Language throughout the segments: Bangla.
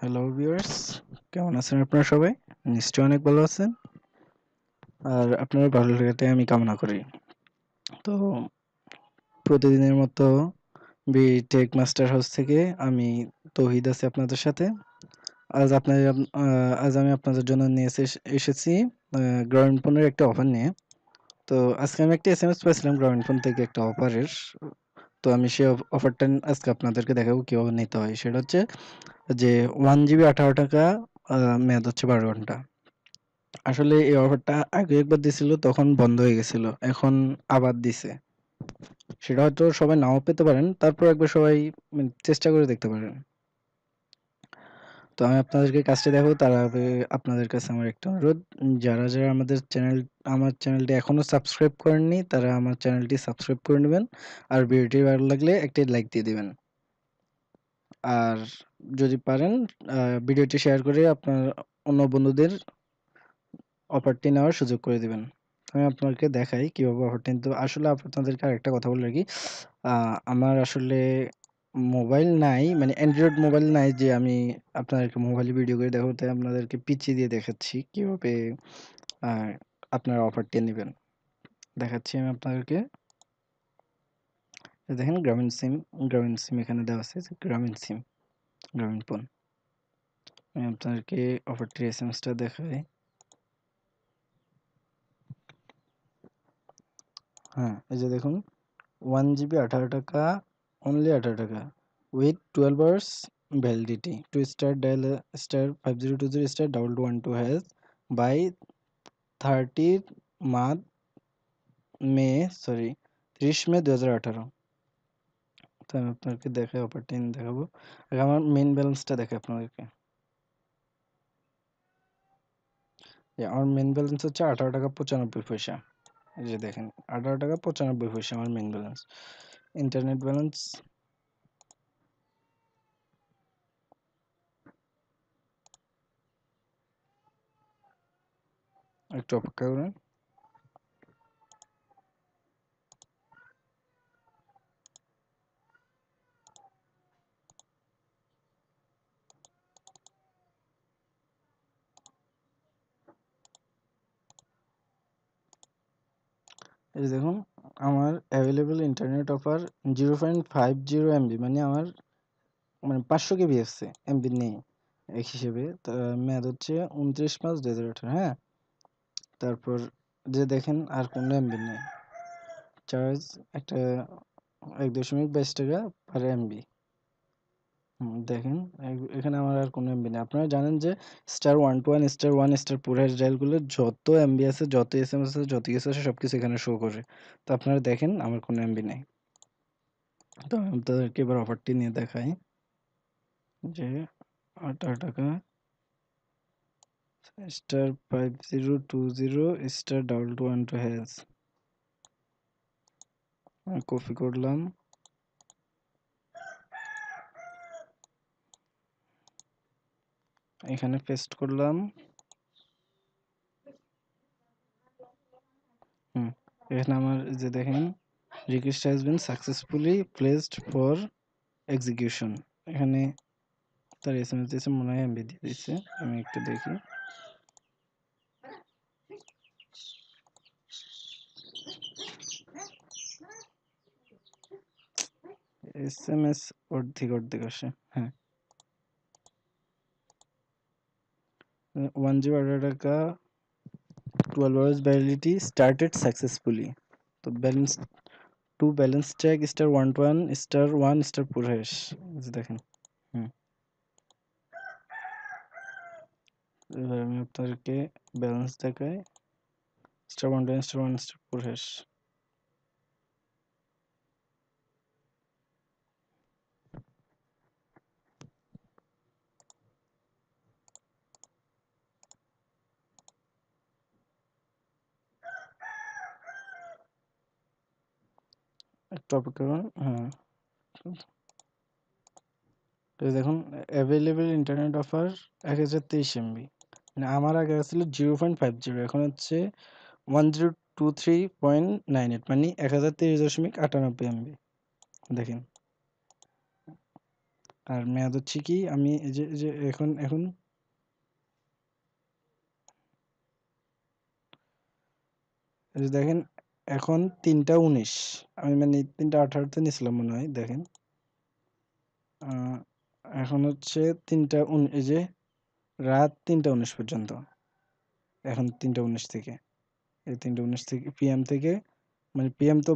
হ্যালো ভিউয়ার্স, কেমন আছেন আপনারা সবাই? নিশ্চয়ই অনেক ভালো আছেন। আর আপনারা ভালো লাগাটাই আমি কামনা করি। তো প্রতিদিনের মতো টেক মাস্টার হাউস থেকে আমি তৌহিদ আছি আপনাদের সাথে। আজ আপনাদের আজ আমি আপনাদের জন্য নিয়ে এসেছি গ্রামীণফোনের একটা অফার নিয়ে। তো আজকে আমি একটা এসএমএস পাইছিলাম গ্রামীণফোন থেকে একটা অফারের। তো আমি সেই অফারটা আজকে আপনাদেরকে দেখাবো কিভাবে নিতে হয়। সেটা হচ্ছে যে 1 জিবি 18 টাকা, মেয়াদ হচ্ছে 12 ঘন্টা। আসলে এই অফারটা আগে একবার দিছিল, তখন বন্ধ হয়ে গেছিল, এখন আবার দিছে। সেটা হয়তো সবাই নাও পেতে পারেন, তারপর একবার সবাই চেষ্টা করে দেখতে পারেন। তো আমি আপনাদেরকে কাজটা দেখাবো, তার আগে আপনাদের কাছে আমার একটা অনুরোধ, যারা যারা আমার চ্যানেলটি এখনো সাবস্ক্রাইব করেননি তারা আমার চ্যানেলটি সাবস্ক্রাইব করে নেবেন। আর ভিডিওটি ভালো লাগলে একটি লাইক দিয়ে দিবেন। আর যদি পারেন ভিডিওটি শেয়ার করে আপনার অন্য বন্ধুদের অফারটি নেওয়ার সুযোগ করে দিবেন। আমি আপনাদেরকে দেখাই কিভাবে অফারটি নিতে হবে। আসলে আপনাদেরকে আরেকটা কথা বলে রাখি, আমার আসলে মোবাইল নাই, মানে অ্যান্ড্রয়েড মোবাইল নাই যে আমি আপনাদেরকে মোবাইলে ভিডিও করে দেখাবো। তাই আপনাদেরকে পিচি দিয়ে দেখাচ্ছি কিভাবে আপনারা অফারটি নেবেন। দেখাচ্ছি আমি আপনাদেরকে। দেখেন গ্রামীণ সিম এখানে দেওয়া আছে, গ্রামীণ সিম, গ্রামীণ ফোন। আমি আপনাদেরকে অফারটির এসএমএসটা দেখাই। হ্যাঁ, এই যে দেখুন, 1 জিবি 18 টাকা, only 18 টাকা, with 12 hours validity. To start, dial star 5020 star 2212 has by 30 March May sorry 30 মে 2018। তো আমি আপনাদেরকে দেখাই, অফারটি দেখাবো। আগে আমার মেইন ব্যালেন্সটা দেখাই আপনাদেরকে। আমার মেইন ব্যালেন্স হচ্ছে 18 টাকা 95 পয়সা। এই যে দেখেন, 18 টাকা 95 পয়সা আমার মেইন ব্যালেন্স। ইন্টারনেট ব্যালেন্স একটু অপেক্ষা করেন। এই যে দেখুন, আমার অ্যাভেলেবল ইন্টারনেট অফার 0.50 MB, মানে আমার 500 কেবি আছে, এমবি নেই এক হিসেবে। মেয়াদ হচ্ছে 29 মার্চ 2018। হ্যাঁ, তারপর যে দেখেন আর কোনো এমবি নেই। চার্জ একটা 1.22 টাকা পার এমবি। দেখেন, এখানে আমার আর কোনো এমবি নেই। আপনারা জানেন যে *121 *1 পুরো ডায়ালগুলো যত এমবি আছে, যত এসএমএস আছে, যত কিছু আছে সবকিছু এখানে শো করে। তো আপনারা দেখেন আমার কোনো এমবি নেই। তো আমি আপনাদেরকে এবার অফারটি নিয়ে দেখাই যে 18 টাকা *5020 *2212#। কপি করলাম, এখানে পেস্ট করলাম। এখানে আমার যে দেখেন, request has been successfully placed for execution. এখানে তার এসএমএস দিয়েছে, মনে হয় এমবি দিয়ে দিচ্ছে। আমি একটু দেখি। এসএমএস অর্ধেক অর্ধেক আসে। হ্যাঁ, 1 জিবি 18 টাকা, 12 hours validity started successfully. তো ব্যালেন্স টু ব্যালেন্স চেক *121 পুরহেশ, দেখেন। হুম এবার আমি আপনাদেরকে ব্যালেন্স দেখাই। *121 পুরহেশ। একটু অপেক্ষা করুন। হ্যাঁ, এই দেখুন, অ্যাভেলেবল ইন্টারনেট অফার 1023 MB। মানে আমার আগে ছিল 0.50, এখন হচ্ছে 1023.98, মানে 1023.98 MB। দেখেন, আর মেয়াদ হচ্ছে কি, আমি এই যে এখন এখন এই যে দেখেন, এখন 3টা 19, আমি মানে 3টা 18 নিয়েছিলাম মনে হয়। দেখেন এখন হচ্ছে এই যে রাত 3টা 19 পর্যন্ত। এখন 3টা 19 থেকে, এই 3টা 19 থেকে পিএম থেকে, মানে পিএম তো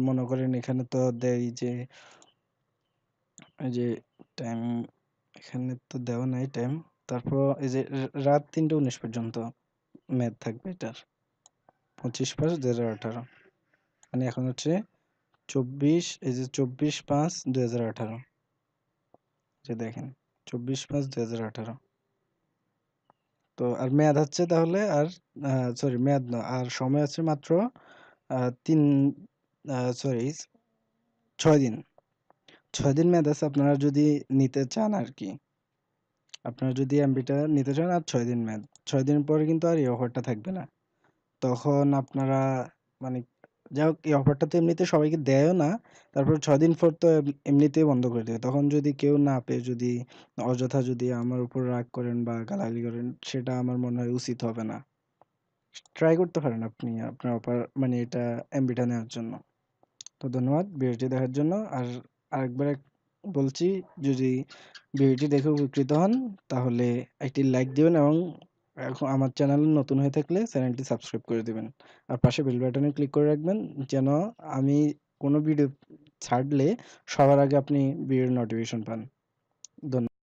মনে করেন এখানে তো দেয় যে এই যে টাইম, এখানে তো দেওয়া নাই টাইম। তারপর এই যে রাত 3টা 19 পর্যন্ত মেয়াদ থাকবে এটার, 25/5/2018। মানে এখন হচ্ছে 24, এই যে 24/5/2018, যে দেখেন 24/5/2018। তো আর মেয়াদ হচ্ছে তাহলে, আর সরি মেয়াদ না, আর সময় আছে মাত্র 3, সরি 6 দিন। 6 দিন মেয়াদ আছে আপনারা যদি নিতে চান আর কি। আপনারা যদি এমবিটা নিতে চান, আর 6 দিন মেয়াদ, 6 দিন পরে কিন্তু আর এই অফারটা থাকবে না। তখন আপনারা মানে, যাই হোক, এই অফারটা তো এমনিতে সবাইকে দেয়ও না। তারপর 6 দিন পর তো এমনিতেই বন্ধ করে দেবে। তখন যদি কেউ না পেয়ে, যদি অযথা যদি আমার উপর রাগ করেন বা গালাগালি করেন, সেটা আমার মনে হয় উচিত হবে না। ট্রাই করতে পারেন আপনি আপনার অফার, মানে এটা এমবিটা নেওয়ার জন্য। তো ধন্যবাদ ভিডিওটি দেখার জন্য। আর আরেকবার বলছি, যদি ভিডিওটি দেখে উপকৃত হন তাহলে একটি লাইক দিবেন, এবং এখন আমার চ্যানেল নতুন হয়ে থাকলে চ্যানেলটি সাবস্ক্রাইব করে দিবেন। আর পাশে বেল বাটনে ক্লিক করে রাখবেন, যেন আমি কোনো ভিডিও ছাড়লে সবার আগে আপনি ভিডিওর নোটিফিকেশন পান। ধন্যবাদ।